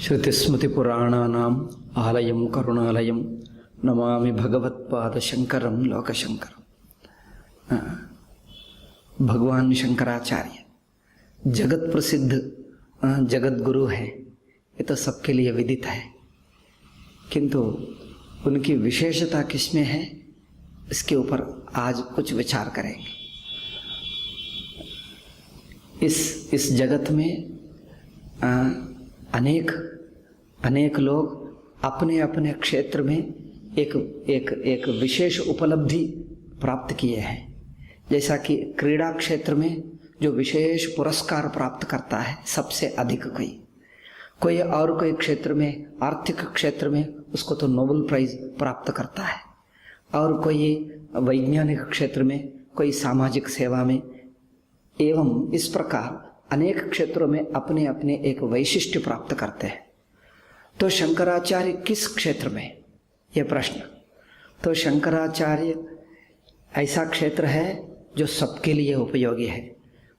श्रुतिस्मृतिपुराणानाम् आलयं करुणालयं नमामि भगवत्पादशंकरं लोकशंकरं। भगवान शंकराचार्य जगत प्रसिद्ध जगत गुरु है, ये तो सबके लिए विदित है, किंतु उनकी विशेषता किसमें है, इसके ऊपर आज कुछ विचार करेंगे। इस जगत में अनेक लोग अपने अपने क्षेत्र में एक विशेष उपलब्धि प्राप्त किए हैं। जैसा कि क्रीड़ा क्षेत्र में जो विशेष पुरस्कार प्राप्त करता है सबसे अधिक कोई और कोई क्षेत्र में, आर्थिक क्षेत्र में उसको तो नोबेल प्राइज प्राप्त करता है, और कोई वैज्ञानिक क्षेत्र में, कोई सामाजिक सेवा में, एवं इस प्रकार अनेक क्षेत्रों में अपने अपने एक वैशिष्ट्य प्राप्त करते हैं। तो शंकराचार्य किस क्षेत्र में, यह प्रश्न। तो शंकराचार्य ऐसा क्षेत्र है जो सबके लिए उपयोगी है।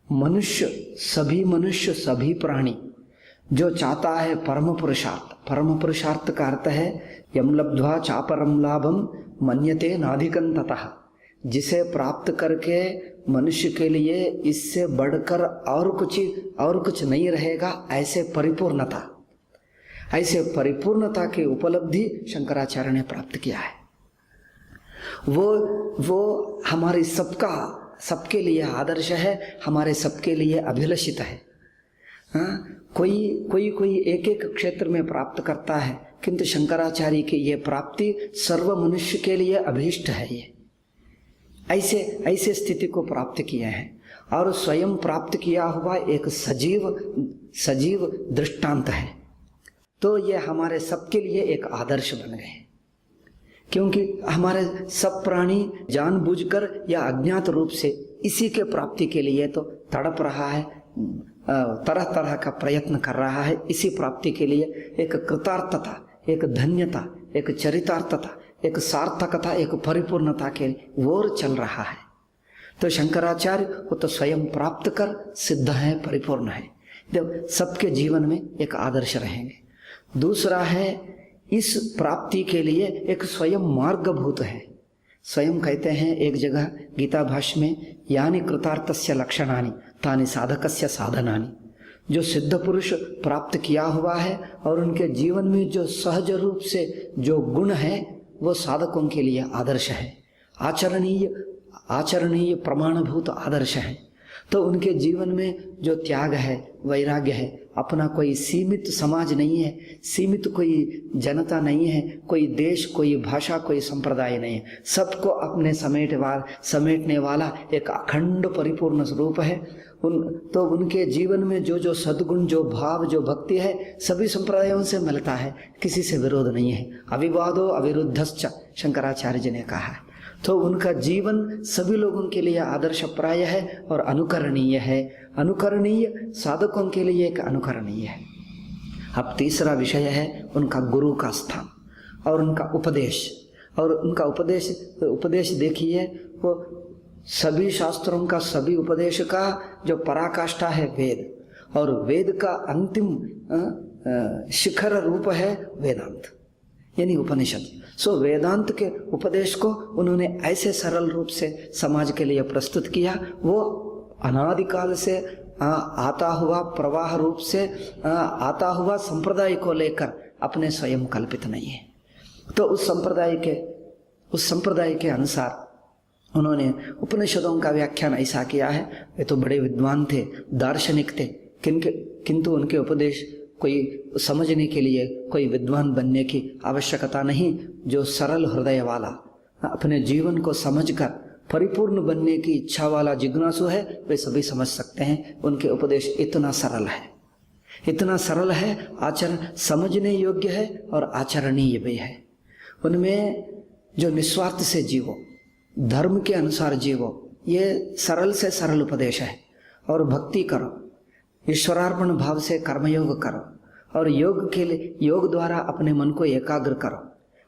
मनुष्य सभी प्राणी जो चाहता है परम पुरुषार्थ का अर्थ है यम लब्ध्वा चापरम लाभम मन्यते नाधिकं ततः, जिसे प्राप्त करके मनुष्य के लिए इससे बढ़कर और कुछ नहीं रहेगा, ऐसे परिपूर्णता की उपलब्धि शंकराचार्य ने प्राप्त किया है। वो हमारे सबके लिए आदर्श है, हमारे सबके लिए अभिलषित है। कोई एक क्षेत्र में प्राप्त करता है, किंतु शंकराचार्य की ये प्राप्ति सर्व मनुष्य के लिए अभीष्ट है। ये ऐसे स्थिति को प्राप्त किया है, और स्वयं प्राप्त किया हुआ एक सजीव दृष्टांत है। तो ये हमारे सबके लिए एक आदर्श बन गए, क्योंकि हमारे सब प्राणी जानबूझकर या अज्ञात रूप से इसी के प्राप्ति के लिए तो तड़प रहा है, तरह तरह का प्रयत्न कर रहा है। इसी प्राप्ति के लिए एक कृतार्थता, एक धन्यता, एक चरितार्थता, एक सार्थकता, एक परिपूर्णता के ओर चल रहा है। तो शंकराचार्य वो तो स्वयं प्राप्त कर सिद्ध है, परिपूर्ण है, जब सबके जीवन में एक आदर्श रहेंगे। दूसरा है, इस प्राप्ति के लिए एक स्वयं मार्गभूत है। स्वयं कहते हैं एक जगह गीता भाष्य में, यानि कृतार्थस्य लक्षणानि तानि साधकस्य साधनानि। जो सिद्ध पुरुष प्राप्त किया हुआ है और उनके जीवन में जो सहज रूप से जो गुण है, वो साधकों के लिए आदर्श है, आचरणीय प्रमाणभूत आदर्श है। तो उनके जीवन में जो त्याग है, वैराग्य है, अपना कोई सीमित समाज नहीं है, सीमित कोई जनता नहीं है, कोई देश, कोई भाषा, कोई संप्रदाय नहीं है, सबको अपने समेटने वाला एक अखंड परिपूर्ण स्वरूप है। तो उनके जीवन में जो सद्गुण, जो भाव, जो भक्ति है, सभी संप्रदायों से मिलता है, किसी से विरोध नहीं है। अविवादो अविरुद्धश्च शंकराचार्य जी ने कहा है। तो उनका जीवन सभी लोगों के लिए आदर्श प्राय है और अनुकरणीय है। अनुकरणीय साधकों के लिए एक अनुकरणीय है। अब तीसरा विषय है उनका गुरु का स्थान और उनका उपदेश। और उनका उपदेश देखिए, वो सभी शास्त्रों का, सभी उपदेश का जो पराकाष्ठा है वेद, और वेद का अंतिम शिखर रूप है वेदांत, यानी उपनिषद। सो वेदांत के उपदेश को उन्होंने ऐसे सरल रूप से समाज के लिए प्रस्तुत किया। वो अनादिकाल से आता हुआ प्रवाह रूप से आता हुआ संप्रदाय को लेकर अपने स्वयं कल्पित नहीं है। तो उस संप्रदाय के अनुसार उन्होंने उपनिषदों का व्याख्यान ऐसा किया है। वे तो बड़े विद्वान थे, दार्शनिक थे, किंतु उनके उपदेश कोई समझने के लिए कोई विद्वान बनने की आवश्यकता नहीं। जो सरल हृदय वाला, अपने जीवन को समझकर परिपूर्ण बनने की इच्छा वाला जिज्ञासु है, वे सभी समझ सकते हैं। उनके उपदेश इतना सरल है, आचरण समझने योग्य है और आचरणीय भी है। उनमें जो निस्वार्थ से जीवो, धर्म के अनुसार जीवो, ये सरल से सरल उपदेश है। और भक्ति करो, ईश्वरार्पण भाव से कर्मयोग करो, और योग द्वारा अपने मन को एकाग्र करो,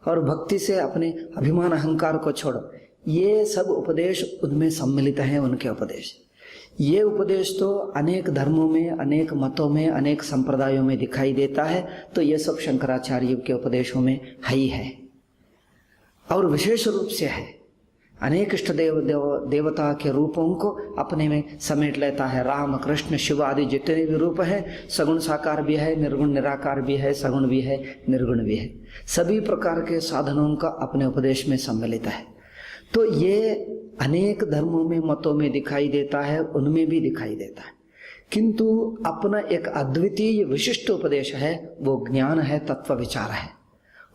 और भक्ति से अपने अभिमान अहंकार को छोड़ो। ये सब उपदेश उनमें सम्मिलित हैं। उनके उपदेश ये उपदेश तो अनेक धर्मों में, अनेक मतों में, अनेक संप्रदायों में दिखाई देता है। तो ये सब शंकराचार्य के उपदेशों में है ही है, और विशेष रूप से है। अनेक इष्ट देवता के रूपों को अपने में समेट लेता है। राम, कृष्ण, शिव आदि जितने भी रूप हैं, सगुण साकार भी है, निर्गुण निराकार भी है, सगुण भी है, निर्गुण भी है। सभी प्रकार के साधनों का अपने उपदेश में सम्मिलित है। तो ये अनेक धर्मों में, मतों में दिखाई देता है, उनमें भी दिखाई देता है। किंतु अपना एक अद्वितीय विशिष्ट उपदेश है, वो ज्ञान है, तत्व विचार है,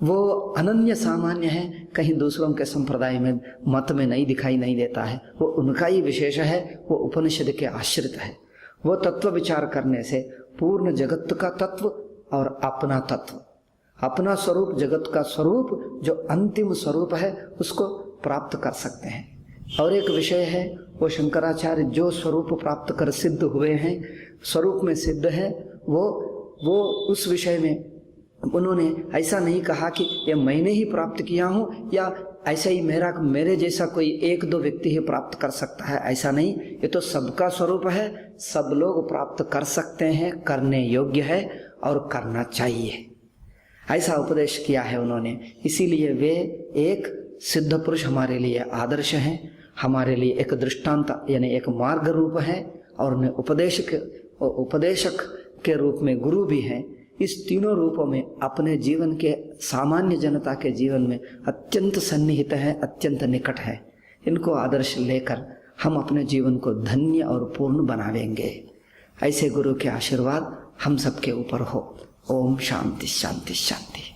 वो अनन्य सामान्य है, कहीं दूसरों के संप्रदाय में, मत में नहीं दिखाई नहीं देता है। वो उनका ही विशेष है, वो उपनिषद के आश्रित है। वो तत्व विचार करने से पूर्ण जगत का तत्व और अपना तत्व, अपना स्वरूप, जगत का स्वरूप जो अंतिम स्वरूप है, उसको प्राप्त कर सकते हैं। और एक विषय है, वो शंकराचार्य जो स्वरूप प्राप्त कर सिद्ध हुए हैं, स्वरूप में सिद्ध है, वो उस विषय में उन्होंने ऐसा नहीं कहा कि ये मैंने ही प्राप्त किया हूँ, या ऐसा ही मेरे जैसा कोई एक दो व्यक्ति ही प्राप्त कर सकता है, ऐसा नहीं। ये तो सबका स्वरूप है, सब लोग प्राप्त कर सकते हैं, करने योग्य है और करना चाहिए, ऐसा उपदेश किया है उन्होंने। इसीलिए वे एक सिद्ध पुरुष हमारे लिए आदर्श हैं, हमारे लिए एक दृष्टांत यानी एक मार्ग रूप है, और उन्हें उपदेशक के रूप में गुरु भी हैं। इस तीनों रूपों में अपने जीवन के, सामान्य जनता के जीवन में अत्यंत सन्निहित है, अत्यंत निकट है। इनको आदर्श लेकर हम अपने जीवन को धन्य और पूर्ण बनावेंगे। ऐसे गुरु के आशीर्वाद हम सबके ऊपर हो। ओम शांति शांति शांति।